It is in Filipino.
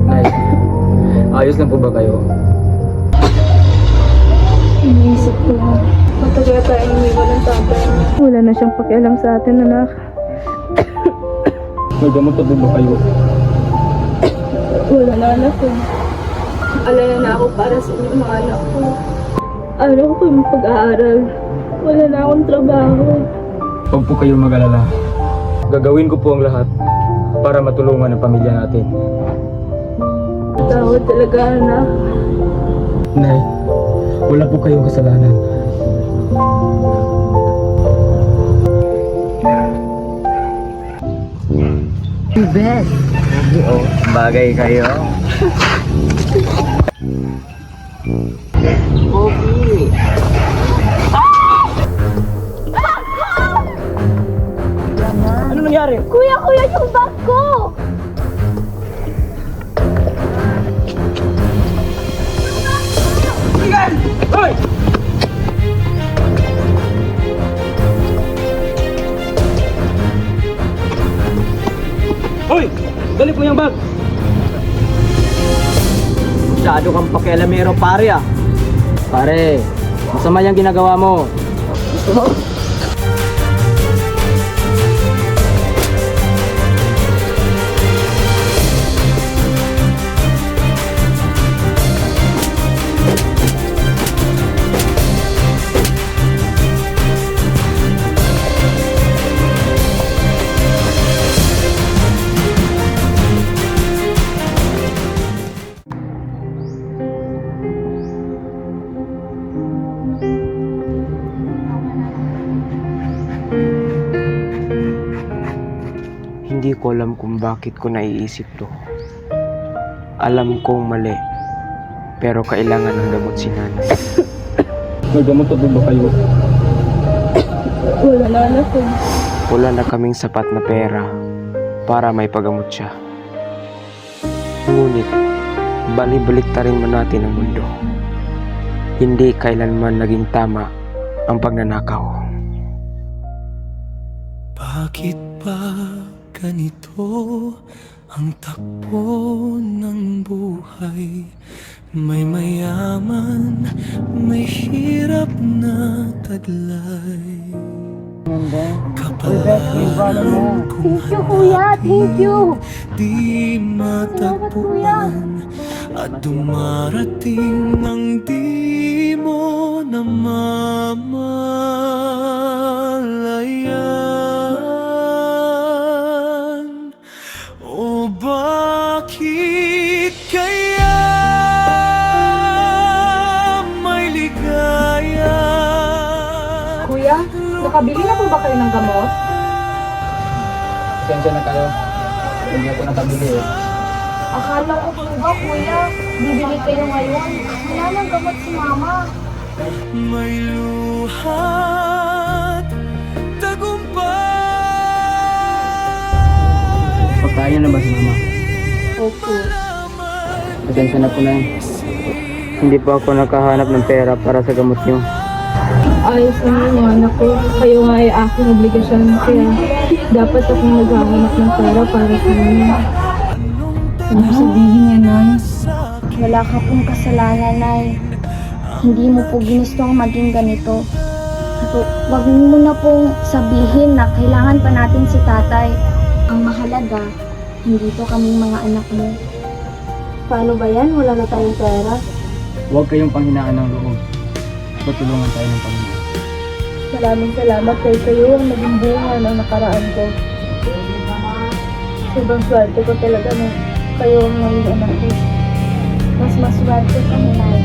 Nay, ayos lang po ba kayo? Iniisip ko na matagal tayong iniwan ng tatay. Wala na siyang pakialam sa atin, anak. May gamot pa ba kayo? Wala na, anak ko. Alala na ako para sa inyo, mga anak ko. Araw ko yung pag-aaral. Wala na akong trabaho. Huwag po kayong mag-alala. Gagawin ko po ang lahat para matulungan ang pamilya natin. Tawad talaga, anak. Nay, wala po kayong kasalanan. Beth. Oo, bagay kayo. Pogi. Ano nangyari? Kuya, yung bag ko! Hoy! Hoy! Dali po yung bag! Masyado kang pakialamero pare ah. Pare, masama yung ginagawa mo. Hindi ko alam kung bakit ko naiisip to. Alam kong mali, pero kailangan ng gamot si nanay. May gamot pa ba kayo? Wala na, anak ko. Wala na kaming sapat na pera para may pagamot siya. Ngunit, balik rin man natin ang mundo. Hindi kailanman naging tama ang pagnanakaw. Bakit ba ganito ang takbo ng buhay? May mayaman, may hirap na taglay. Kapalaran kung Thank you, kuya. Thank you. di matagpuan at dumarating ang di mo namamalayan. O bakit kaya may ligaya? Kuya, nakabili na po ba kayo ng gamot? Pasensya na kayo. Hindi ako nakabili eh. Akala ko po ba, kuya, bibili kayo ngayon. Wala nang gamot si mama. May luhat tagumpay. Pagkaya na ba si mama? Opo. Pasensya na po na yun. Hindi pa ako nakahanap ng pera para sa gamot niyo. Ayos naman yung anak ko. Kayo nga ay aking obligasyon. Kaya dapat akong naghahanap ng pera para sa inyo. Ano sabihin niya, Nay? Wala ka pong kasalanan, Nay. Hindi mo po ginustong maging ganito. So, wag mo na pong sabihin na kailangan pa natin si tatay. Ang mahalaga, hindi po kaming mga anak mo. Paano ba yan? Wala na tayong pera. Huwag kayong panghinaan ng loob. Patulungan tayo ng Panginoon. Maraming salamat kay kayo ang naging bunga ng nakaraan ko. Sobrang swerte ko talaga na kayo ang naging anak ko. Mas maswerte kami, Nay.